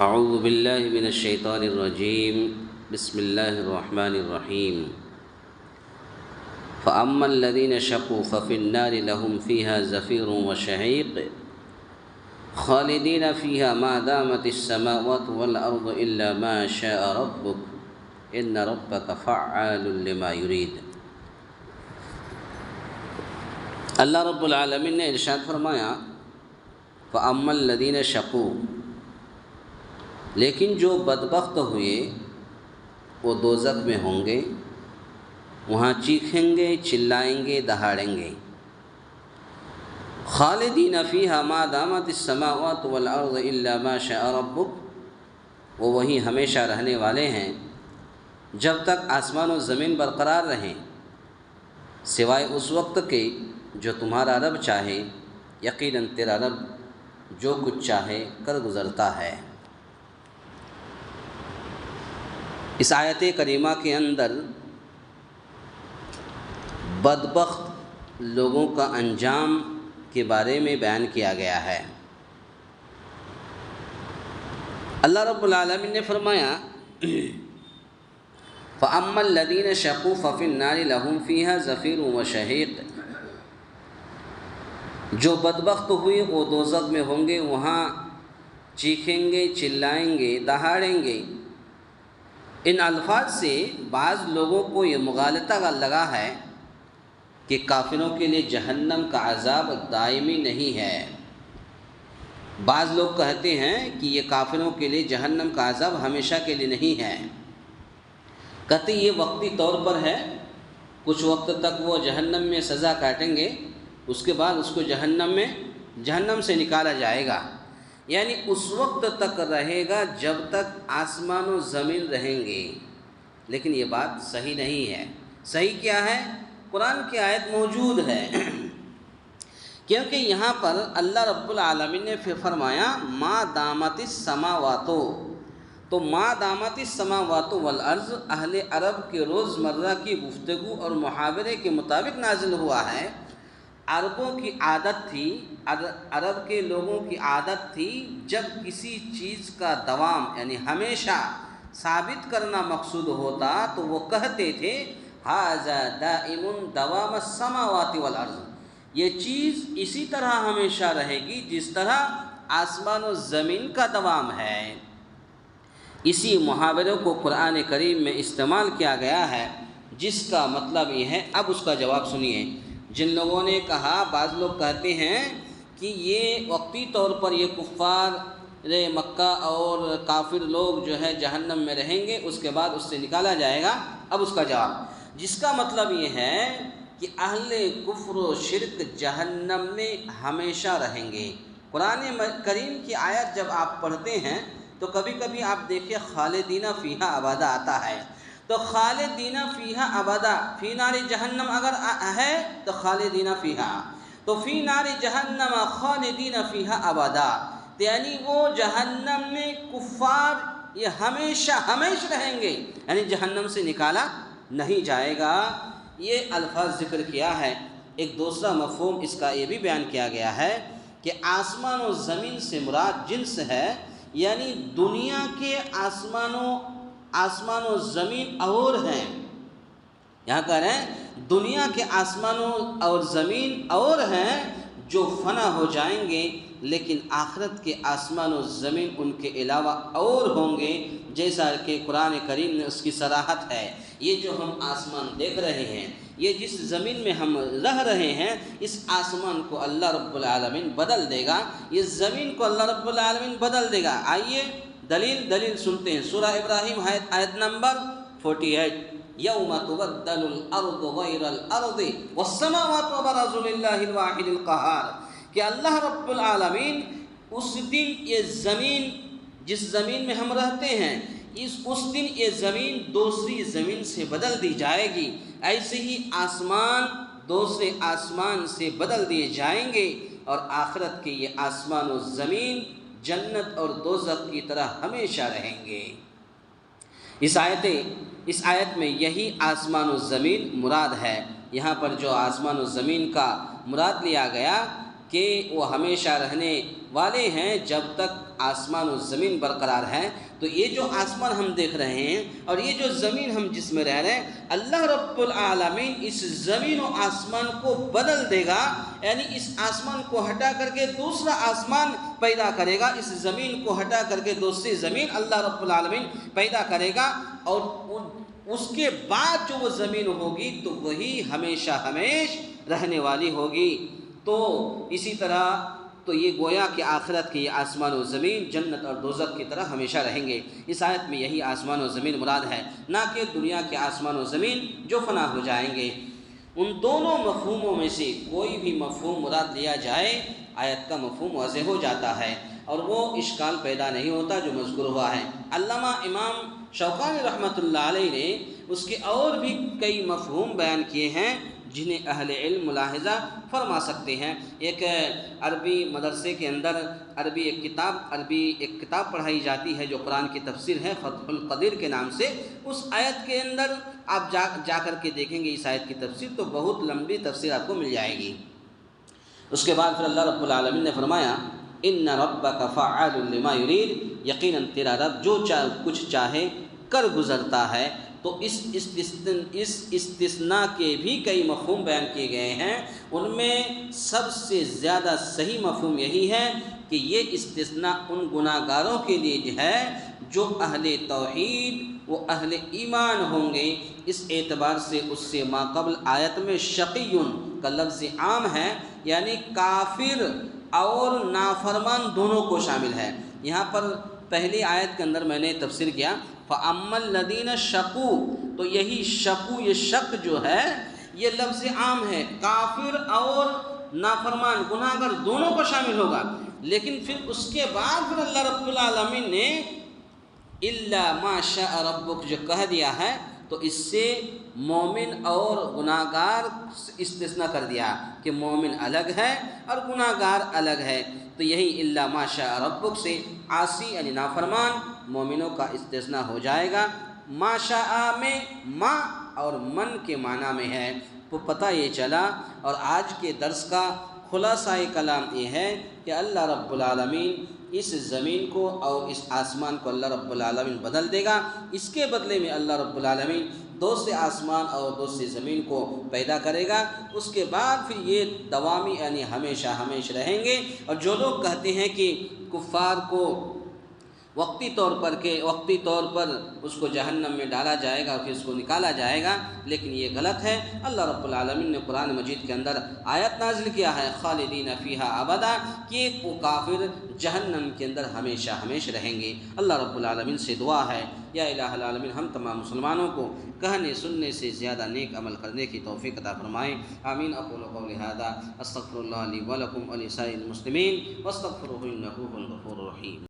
اعوذ باللہ من الشیطان الرجیم بسم اللہ الرحمن الرحیم فاما الذین شقوا ففی النار لهم فیها زفیر وشہیق خالدین فیها ما دامت السماوات والارض الا ما شاء ربک ان ربک فعال لما یرید۔ اللہ رب العالمین نے ارشاد فرمایا فاما الذین شقوا، لیکن جو بدبخت ہوئے وہ دوزخ میں ہوں گے، وہاں چیخیں گے، چلائیں گے، دہاڑیں گے۔ خالدین فیہا ما دامت السماوات والارض الا ما شاء ربک، وہ وہیں ہمیشہ رہنے والے ہیں جب تک آسمان و زمین برقرار رہیں، سوائے اس وقت کے جو تمہارا رب چاہے، یقیناً تیرا رب جو کچھ چاہے کر گزرتا ہے۔ اس آیت کریمہ کے اندر بدبخت لوگوں کا انجام کے بارے میں بیان کیا گیا ہے۔ اللہ رب العالمین نے فرمایا فَأَمَّا الَّذِينَ شَقُوا فَفِي النَّارِ لَهُمْ فِيهَا زَفِيرٌ وَشَهِيقٌ، جو بدبخت ہوئے وہ دوزخ میں ہوں گے، وہاں چیخیں گے، چلائیں گے، دہاڑیں گے۔ ان الفاظ سے بعض لوگوں کو یہ مغالطہ لگا ہے کہ کافروں کے لیے جہنم کا عذاب دائمی نہیں ہے۔ بعض لوگ کہتے ہیں کہ یہ کافروں کے لیے جہنم کا عذاب ہمیشہ کے لیے نہیں ہے، کہتے یہ وقتی طور پر ہے، کچھ وقت تک وہ جہنم میں سزا کاٹیں گے، اس کے بعد اس کو جہنم سے نکالا جائے گا، یعنی اس وقت تک رہے گا جب تک آسمان و زمین رہیں گے۔ لیکن یہ بات صحیح نہیں ہے۔ صحیح کیا ہے؟ قرآن کی آیت موجود ہے، کیونکہ یہاں پر اللہ رب العالمین نے فرمایا ما دامت السماوات، تو ما دامت السماوات والارض اہل عرب کے روزمرہ کی گفتگو اور محاورے کے مطابق نازل ہوا ہے۔ عربوں کی عادت تھی، عرب کے لوگوں کی عادت تھی، جب کسی چیز کا دوام یعنی ہمیشہ ثابت کرنا مقصود ہوتا تو وہ کہتے تھے ھذا دائم دوام السماوات والارض، یہ چیز اسی طرح ہمیشہ رہے گی جس طرح آسمان و زمین کا دوام ہے۔ اسی محاورے کو قرآن کریم میں استعمال کیا گیا ہے، جس کا مطلب یہ ہے۔ اب اس کا جواب سنیے۔ جن لوگوں نے کہا، بعض لوگ کہتے ہیں کہ یہ وقتی طور پر یہ کفار مکہ اور کافر لوگ جو ہے جہنم میں رہیں گے، اس کے بعد اس سے نکالا جائے گا۔ اب اس کا جواب، جس کا مطلب یہ ہے کہ اہل کفر و شرک جہنم میں ہمیشہ رہیں گے۔ قرآن کریم کی آیت جب آپ پڑھتے ہیں تو کبھی کبھی آپ دیکھیں خالدین فیہا ابدا آتا ہے، تو خالدین فیہا ابدا، فی نار جہنم اگر ہے تو خالدین فیہا، تو فی نار جہنم خالدین فیہا ابدا، یعنی وہ جہنم میں کفار یہ ہمیشہ رہیں گے، یعنی جہنم سے نکالا نہیں جائے گا۔ یہ الفاظ ذکر کیا ہے۔ ایک دوسرا مفہوم اس کا یہ بھی بیان کیا گیا ہے کہ آسمان و زمین سے مراد جنس ہے، یعنی دنیا کے آسمان و زمین اور ہیں۔ یہاں کہہ رہے ہیں دنیا کے آسمانوں اور زمین اور ہیں جو فنا ہو جائیں گے، لیکن آخرت کے آسمان و زمین ان کے علاوہ اور ہوں گے، جیسا کہ قرآن کریم میں اس کی صراحت ہے۔ یہ جو ہم آسمان دیکھ رہے ہیں، یہ جس زمین میں ہم رہ رہے ہیں، اس آسمان کو اللہ رب العالمین بدل دے گا، اس زمین کو اللہ رب العالمین بدل دے گا۔ آئیے دلیل سنتے ہیں۔ سورہ ابراہیم آیت نمبر 48، یوم تبدل الارض غیر الارض والسماوات وبرزوا للہ الواحد القہار، کہ اللہ رب العالمین اس دن یہ زمین، جس زمین میں ہم رہتے ہیں، اس دن یہ زمین دوسری زمین سے بدل دی جائے گی، ایسے ہی آسمان دوسرے آسمان سے بدل دیے جائیں گے، اور آخرت کے یہ آسمان و زمین جنت اور دوزخ کی طرح ہمیشہ رہیں گے۔ اس آیت میں یہی آسمان و زمین مراد ہے۔ یہاں پر جو آسمان و زمین کا مراد لیا گیا کہ وہ ہمیشہ رہنے والے ہیں جب تک آسمان و زمین برقرار ہے، تو یہ جو آسمان ہم دیکھ رہے ہیں اور یہ جو زمین ہم جس میں رہ رہے ہیں، اللہ رب العالمین اس زمین و آسمان کو بدل دے گا، یعنی اس آسمان کو ہٹا کر کے دوسرا آسمان پیدا کرے گا، اس زمین کو ہٹا کر کے دوسری زمین اللہ رب العالمین پیدا کرے گا، اور اس کے بعد جو وہ زمین ہوگی تو وہی ہمیشہ ہمیش رہنے والی ہوگی۔ تو اسی طرح تو یہ گویا کہ آخرت کی آسمان و زمین جنت اور دوزخ کی طرح ہمیشہ رہیں گے۔ اس آیت میں یہی آسمان و زمین مراد ہے، نہ کہ دنیا کے آسمان و زمین جو فنا ہو جائیں گے۔ ان دونوں مفہوموں میں سے کوئی بھی مفہوم مراد لیا جائے، آیت کا مفہوم واضح ہو جاتا ہے اور وہ اشکال پیدا نہیں ہوتا جو مذکور ہوا ہے۔ علامہ امام شوکانی رحمۃ اللہ علیہ نے اس کے اور بھی کئی مفہوم بیان کیے ہیں جنہیں اہل علم ملاحظہ فرما سکتے ہیں۔ ایک عربی مدرسے کے اندر عربی ایک کتاب پڑھائی جاتی ہے جو قرآن کی تفسیر ہے، فتح القدیر کے نام سے۔ اس آیت کے اندر آپ جا کر کے دیکھیں گے اس آیت کی تفسیر، تو بہت لمبی تفسیر آپ کو مل جائے گی۔ اس کے بعد پھر اللہ رب العالمین نے فرمایا ان ربک فعال لما یرید، یقیناً تیرا رب جو کچھ چاہے کر گزرتا ہے۔ تو اس استثناء کے بھی کئی مفہوم بیان کیے گئے ہیں، ان میں سب سے زیادہ صحیح مفہوم یہی ہے کہ یہ استثناء ان گناہ گاروں کے لیے ہے جو اہل توحید و اہل ایمان ہوں گے۔ اس اعتبار سے اس سے ماقبل آیت میں شقیٌ کا لفظ عام ہے، یعنی کافر اور نافرمان دونوں کو شامل ہے۔ یہاں پر پہلی آیت کے اندر میں نے تفسیر کیا فَأَمَّا الَّذِينَ شَقُوا، تو یہی شقو، یہ شق جو ہے یہ لفظ عام ہے، کافر اور نافرمان گناہ گر دونوں کو شامل ہوگا۔ لیکن پھر اس کے بعد پھر اللہ رب العالمین نے إِلَّا مَا شَاءَ رَبُّكَ جو کہہ دیا ہے، تو اس سے مومن اور گناہ گار استثناء کر دیا کہ مومن الگ ہے اور گناہ گار الگ ہے۔ تو یہی إِلَّا مَا شَاءَ رَبُّكَ سے عاصی یعنی نافرمان مومنوں کا استثناء ہو جائے گا۔ ما شاء میں ما اور من کے معنی میں ہے۔ تو پتہ یہ چلا، اور آج کے درس کا خلاصہ کلام یہ ہے کہ اللہ رب العالمین اس زمین کو اور اس آسمان کو اللہ رب العالمین بدل دے گا۔ اس کے بدلے میں اللہ رب العالمین دوسرے آسمان اور دوسری زمین کو پیدا کرے گا۔ اس کے بعد پھر یہ دوامی یعنی ہمیشہ ہمیشہ رہیں گے۔ اور جو لوگ کہتے ہیں کہ کفار کو وقتی طور پر اس کو جہنم میں ڈالا جائے گا اور پھر اس کو نکالا جائے گا، لیکن یہ غلط ہے۔ اللہ رب العالمین نے قرآن مجید کے اندر آیت نازل کیا ہے خالدین فیہا ابدا، کہ وہ کافر جہنم کے اندر ہمیشہ ہمیشہ رہیں گے۔ اللہ رب العالمین سے دعا ہے یا الہ العالمین ہم تمام مسلمانوں کو کہنے سننے سے زیادہ نیک عمل کرنے کی توفیق عطا فرمائیں۔ آمین۔ اقول قولی ھذا استغفر اللہ لی ولکم ولسائر المسلمین واستغفروہ انہ هو الغفور الرحیم۔